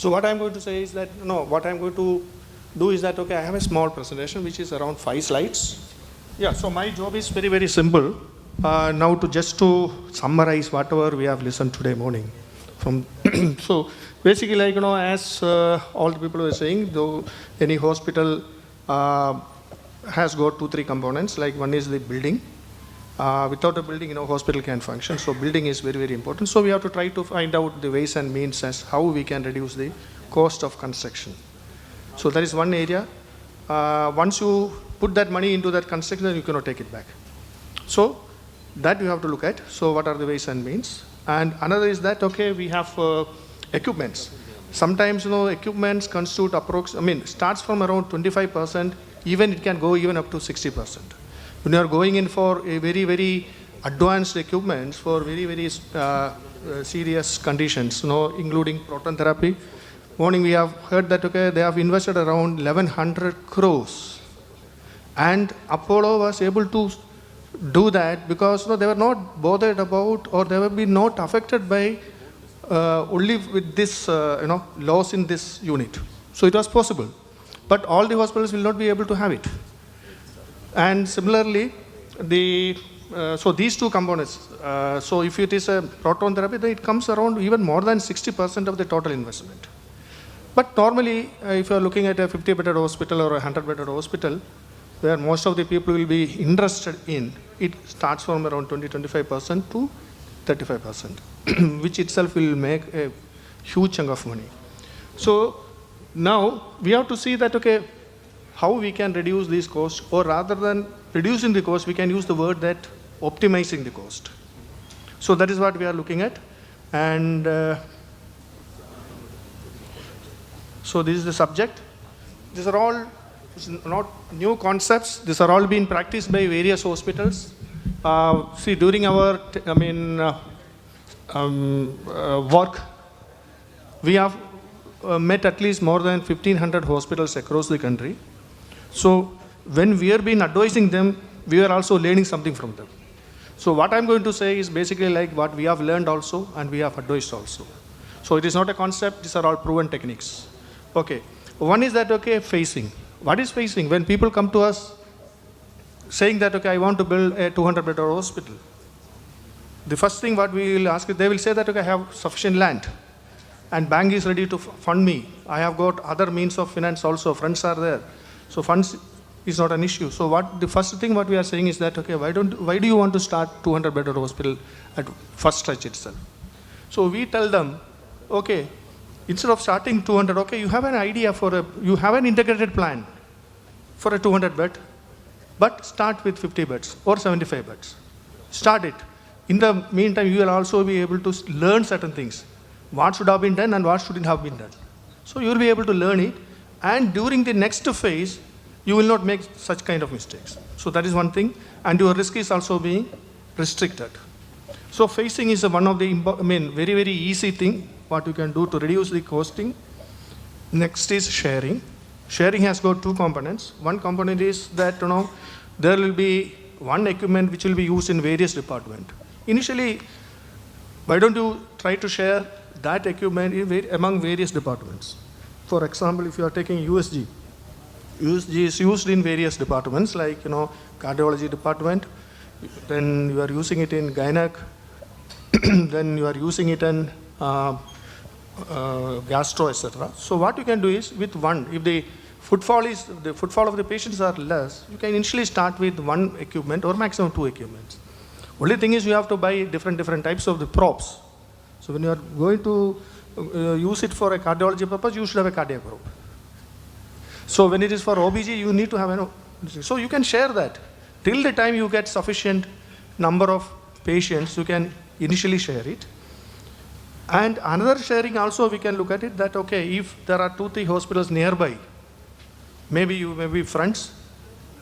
So what I'm going to say is that, what I'm going to do is that, okay, I have a small presentation which is around 5 slides. Yeah, so my job is very, very simple. Now just to summarize whatever we have listened today morning. So basically, as all the people were saying, though any hospital has got 2-3 components, like one is the building. Without a building, hospital can't function. So building is very, very important. So we have to try to find out the ways and means as how we can reduce the cost of construction. So that is one area. Once you put that money into that construction, then you cannot take it back. So that you have to look at. So what are the ways and means? And another is that, okay, we have equipments. Sometimes, equipments constitute starts from around 25%, even it can go even up to 60%. When you are going in for a very, very advanced equipment for very, very serious conditions, including proton therapy. Morning we have heard that, okay, they have invested around 1100 crores. And Apollo was able to do that because they were not bothered about, or they were not affected by only with this loss in this unit. So it was possible. But all the hospitals will not be able to have it. And similarly, so these two components, so if it is a proton therapy, then it comes around even more than 60% of the total investment. But normally, if you are looking at a 50-bedded hospital or a 100-bedded hospital, where most of the people will be interested in, it starts from around 20-25% to 35%, which itself will make a huge chunk of money. So now we have to see that, okay, how we can reduce these costs, or rather than reducing the cost, we can use the word that optimizing the cost. So that is what we are looking at. And so this is the subject. These are all not new concepts. These are all being practiced by various hospitals. See, during our work, we have met at least more than 1,500 hospitals across the country. So when we have been advising them, we are also learning something from them. So what I'm going to say is basically like what we have learned also and we have advised also. So it is not a concept, these are all proven techniques. Okay, one is that, okay, phasing. What is phasing? When people come to us saying that, okay, I want to build a 200-bed hospital, the first thing what we will ask is, they will say that, okay, I have sufficient land and bank is ready to fund me. I have got other means of finance also, funds are there. So funds is not an issue. So the first thing what we are saying is that, okay, why do you want to start 200-bedded hospital at first stretch itself? So we tell them, okay, instead of starting 200, okay, you have an idea you have an integrated plan for a 200-bed, but start with 50 beds or 75 beds. Start it. In the meantime, you will also be able to learn certain things. What should have been done and what shouldn't have been done. So you will be able to learn it. And during the next phase, you will not make such kind of mistakes. So that is one thing. And your risk is also being restricted. So phasing is one of the very, very easy thing what you can do to reduce the costing. Next is sharing. Sharing has got 2 components. One component is that, there will be one equipment which will be used in various departments. Initially, why don't you try to share that equipment among various departments? For example, if you are taking USG, USG is used in various departments like, cardiology department, then you are using it in gynec, then you are using it in gastro, etc. So what you can do is with one, if the footfall of the patients are less, you can initially start with one equipment or maximum 2 equipments. Only thing is you have to buy different types of the props. So when you are going to use it for a cardiology purpose, you should have a cardiac probe. So when it is for OBG, you need to have so you can share that. Till the time you get sufficient number of patients, you can initially share it. And another sharing also, we can look at it that, okay, if there are 2-3 hospitals nearby, maybe you may be friends,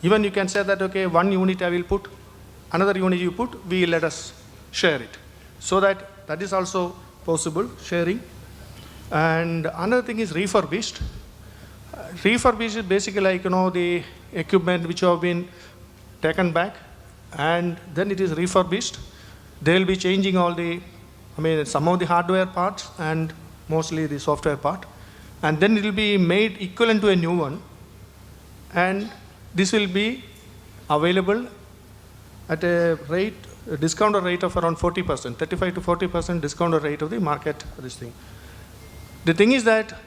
even you can say that, okay, one unit I will put, another unit you put, let us share it. So that is also possible, sharing. And another thing is refurbished. Refurbished is basically like, the equipment which have been taken back and then it is refurbished. They will be changing all some of the hardware parts and mostly the software part. and then it will be made equivalent to a new one, and this will be available at a discounted rate of around 40%, 35 to 40% discounted rate of the market, this thing. The thing is that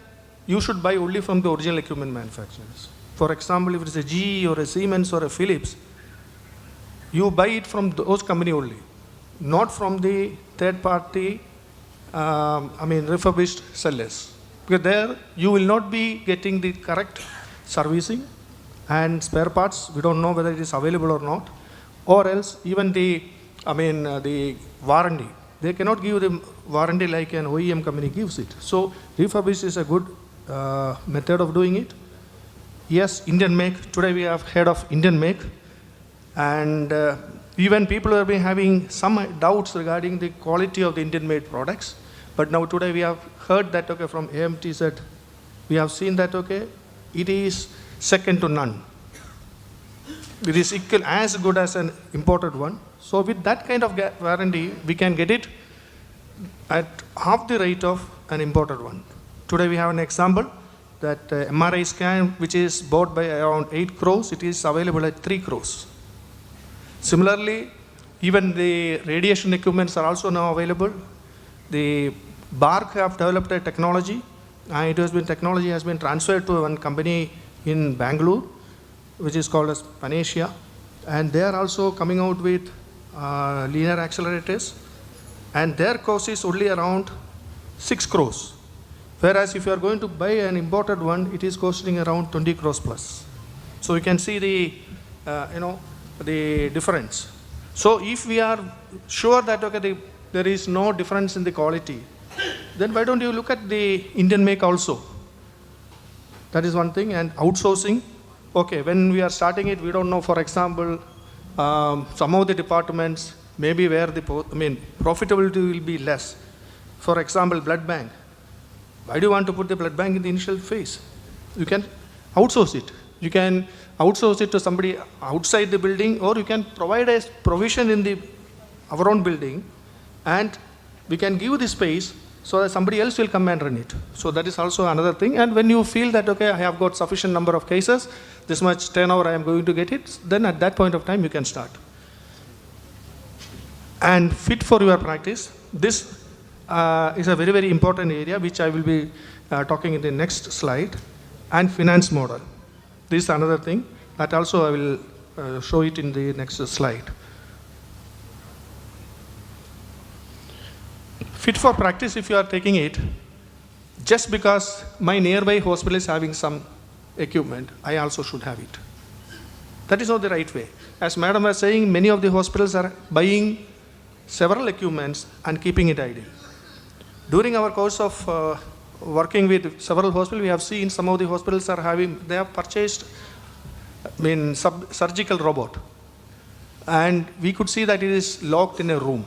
you should buy only from the original equipment manufacturers. For example, if it is a GE or a Siemens or a Philips, you buy it from those company only, not from the third party, refurbished sellers. Because there you will not be getting the correct servicing and spare parts. We don't know whether it is available or not, or else even the warranty. They cannot give the warranty like an OEM company gives it. So refurbished is a good method of doing it. Yes, Indian make. Today we have heard of Indian make, and even people have been having some doubts regarding the quality of the Indian made products. But now today we have heard that from AMT said, we have seen that it is second to none. It is equal, as good as an imported one. So with that kind of warranty, we can get it at half the rate of an imported one. Today we have an example that MRI scan, which is bought by around 8 crores, it is available at 3 crores. Similarly, even the radiation equipments are also now available. The BARC have developed a technology, and technology has been transferred to one company in Bangalore, which is called as Panacea, and they are also coming out with linear accelerators, and their cost is only around 6 crores. Whereas if you are going to buy an imported one, it is costing around 20 crores plus. So you can see the, the difference. So if we are sure that there is no difference in the quality, then why don't you look at the Indian make also? That is one thing. And outsourcing, when we are starting it, we don't know, for example, some of the departments, maybe where the profitability will be less. For example, blood bank. Why do you want to put the blood bank in the initial phase? You can outsource it. You can outsource it to somebody outside the building, or you can provide a provision in our own building, and we can give the space so that somebody else will come and run it. So that is also another thing. And when you feel that, I have got sufficient number of cases, this much turnover I am going to get it, then at that point of time you can start. And fit for your practice. This is a very, very important area, which I will be talking in the next slide. And finance model. This is another thing that also I will show it in the next slide. Fit for practice, if you are taking it, just because my nearby hospital is having some equipment, I also should have it. That is not the right way. As Madam was saying, many of the hospitals are buying several equipments and keeping it idle. During our course of working with several hospitals, we have seen some of the hospitals they have purchased surgical robot, and we could see that it is locked in a room.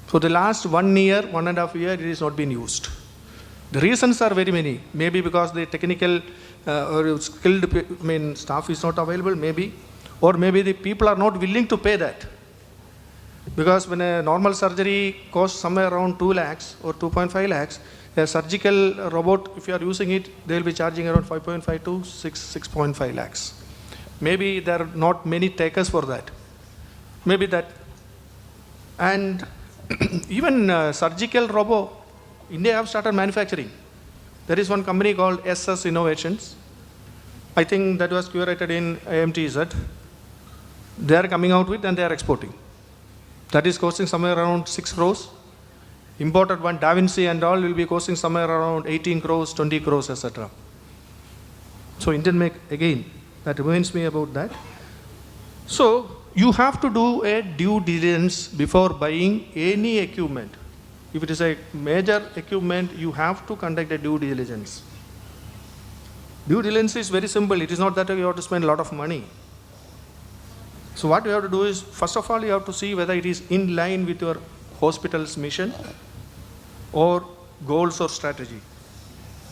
For the last 1 year, 1.5 years, it is not been used. The reasons are very many. Maybe because the technical or skilled staff is not available, maybe, or maybe the people are not willing to pay that. Because when a normal surgery costs somewhere around 2 lakhs or 2.5 lakhs, a surgical robot, if you are using it, they will be charging around 5.5 to 6.5 lakhs. Maybe there are not many takers for that. Maybe that. And even surgical robot, India have started manufacturing. There is one company called SS Innovations. I think that was curated in AMTZ. They are coming out with and they are exporting. That is costing somewhere around 6 crores. Imported one, Da Vinci and all, will be costing somewhere around 18 crores, 20 crores, etc. So Indian make, again, that reminds me about that. So you have to do a due diligence before buying any equipment. If it is a major equipment, you have to conduct a due diligence. Due diligence is very simple. It is not that you have to spend a lot of money. So what you have to do is, first of all, you have to see whether it is in line with your hospital's mission or goals or strategy.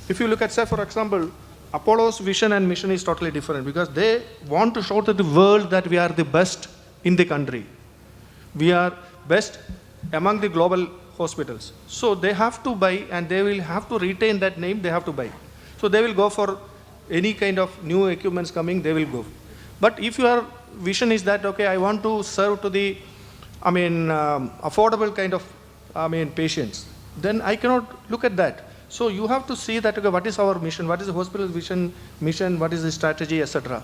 If you look at, say, for example, Apollo's vision and mission is totally different, because they want to show to the world that we are the best in the country. We are best among the global hospitals. So they have to buy and they will have to retain that name, they have to buy. So they will go for any kind of new equipments coming, they will go. But if your vision is that, okay, I want to serve to the, affordable kind of, patients, then I cannot look at that. So you have to see that, okay, what is our mission, what is the hospital's mission, what is the strategy, etc.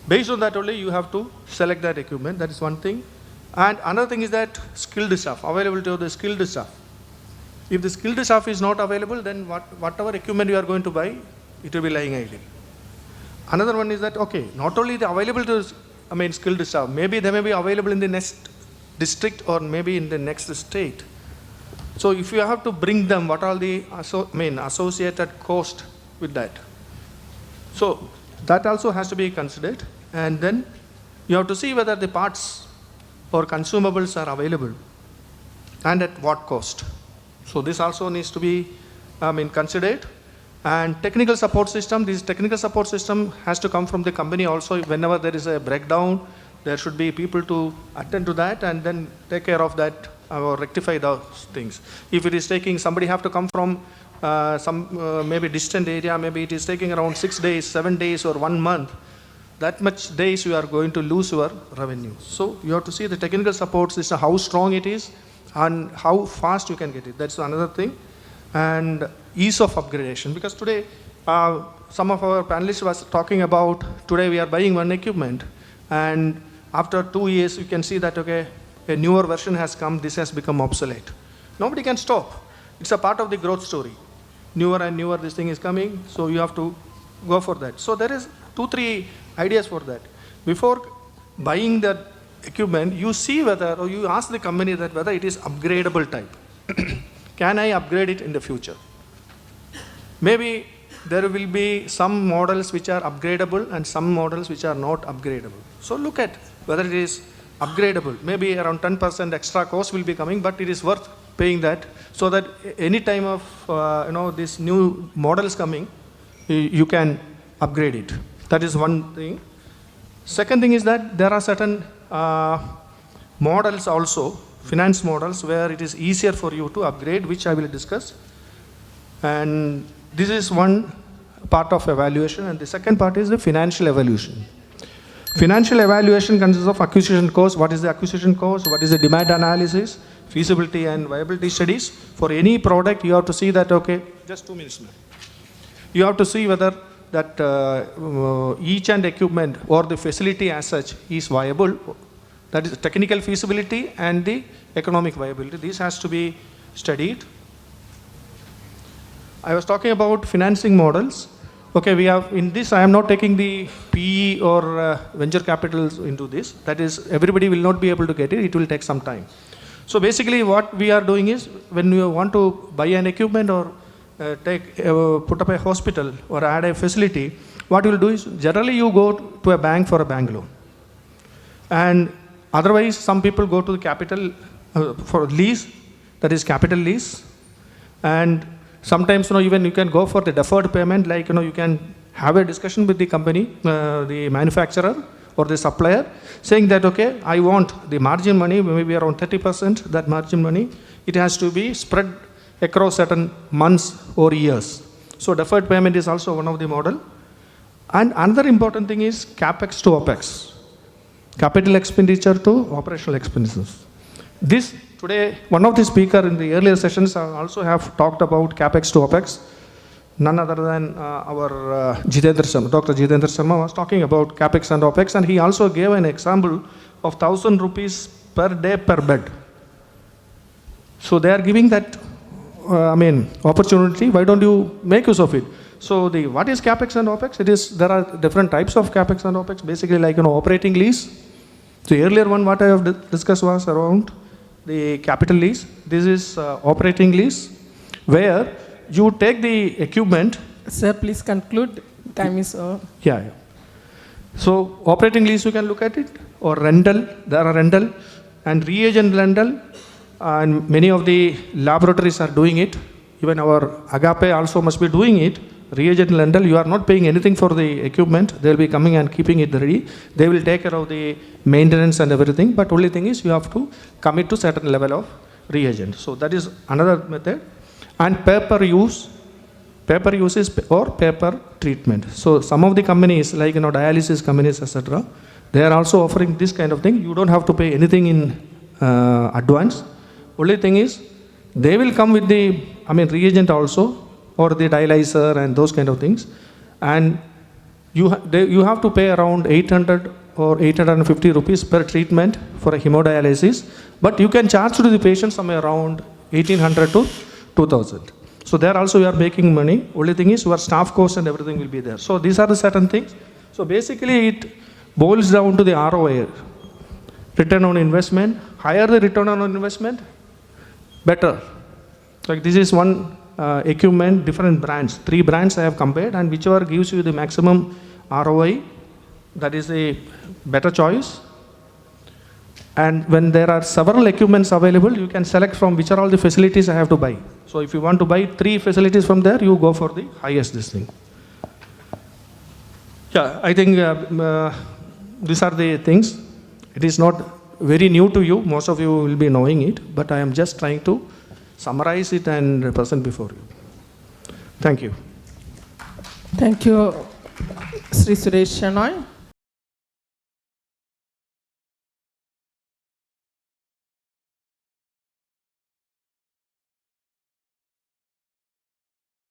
Based on that only, you have to select that equipment. That is one thing. And another thing is that skilled staff, availability of the skilled staff. If the skilled staff is not available, then whatever equipment you are going to buy, it will be lying idle. Another one is that, okay, not only the availability of skilled staff, maybe they may be available in the next district or maybe in the next state. So if you have to bring them, what are the associated cost with that? So that also has to be considered. And then you have to see whether the parts or consumables are available and at what cost. So this also needs to be considered. And technical support system, this technical support system has to come from the company also. Whenever there is a breakdown, there should be people to attend to that and then take care of that or rectify those things. If it is taking, somebody have to come from some maybe distant area, maybe it is taking around 6 days, 7 days or 1 month, that much days you are going to lose your revenue. So you have to see the technical support system, how strong it is and how fast you can get it. That's another thing. And ease of upgradation, because today some of our panelists was talking about, today we are buying one equipment and after 2 years you can see that, okay, a newer version has come, this has become obsolete. Nobody can stop. It's a part of the growth story. Newer and newer this thing is coming, so you have to go for that. So there is 2-3 ideas for that. Before buying that equipment, you see whether, or you ask the company that whether it is upgradable type. Can I upgrade it in the future? Maybe there will be some models which are upgradable and some models which are not upgradable. So look at whether it is upgradable. Maybe around 10% extra cost will be coming, but it is worth paying that, so that any time of this new models coming, you can upgrade it. That is one thing. Second thing is that there are certain models also, finance models, where it is easier for you to upgrade, which I will discuss. And this is one part of evaluation, and the second part is the financial evaluation. Financial evaluation consists of acquisition cost. What is the acquisition cost? What is the demand analysis? Feasibility and viability studies. For any product, you have to see that, okay, just 2 minutes now. You have to see whether that each and equipment or the facility as such is viable. That is technical feasibility and the economic viability. This has to be studied. I was talking about financing models. Okay, we have in this, I am not taking the PE or venture capitals into this. That is, everybody will not be able to get it. It will take some time. So basically what we are doing is, when you want to buy an equipment or put up a hospital or add a facility, what you will do is, generally you go to a bank for a bank loan. And otherwise, some people go to the capital for lease, that is capital lease. And sometimes, even you can go for the deferred payment, like, you can have a discussion with the company, the manufacturer or the supplier, saying that, okay, I want the margin money, maybe around 30%, that margin money, it has to be spread across certain months or years. So deferred payment is also one of the model. And another important thing is Capex to Opex. Capital expenditure to operational expenses. This today, one of the speakers in the earlier sessions also have talked about Capex to Opex. None other than our Jitendra Sharma, Dr. Jitendra Sharma was talking about Capex and Opex, and he also gave an example of 1,000 rupees per day per bed. So they are giving that, opportunity. Why don't you make use of it? So what is Capex and Opex? There are different types of Capex and Opex. Basically, like operating lease. The earlier one what I have discussed was around the capital lease. This is operating lease, where you take the equipment. Sir, please conclude. Time is over. Yeah. So operating lease, you can look at it, or rental. There are rental and reagent rental, and many of the laboratories are doing it. Even our Agape also must be doing it. Reagent rental, you are not paying anything for the equipment. They will be coming and keeping it ready. They will take care of the maintenance and everything. But only thing is, you have to commit to certain level of reagent. So that is another method. And pay-per-use is or pay-per-treatment. So some of the companies like dialysis companies, etc., they are also offering this kind of thing. You don't have to pay anything in advance. Only thing is they will come with the reagent also, or the dialyzer and those kind of things, and you have to pay around 800 or 850 rupees per treatment for a hemodialysis, but you can charge to the patient somewhere around 1800 to 2000. So there also you are making money. Only thing is your staff cost and everything will be there. So these are the certain things. So basically it boils down to the ROI, return on investment. Higher the return on investment, better. Like this is one equipment, different brands, 3 brands I have compared, and whichever gives you the maximum ROI, that is a better choice. And when there are several equipments available, you can select from which are all the facilities I have to buy. So if you want to buy 3 facilities from there, you go for the highest this thing. Yeah, I think these are the things. It is not very new to you. Most of you will be knowing it, but I am just trying to summarize it and present before you. Thank you. Thank you, Sri Suresh Shenoy.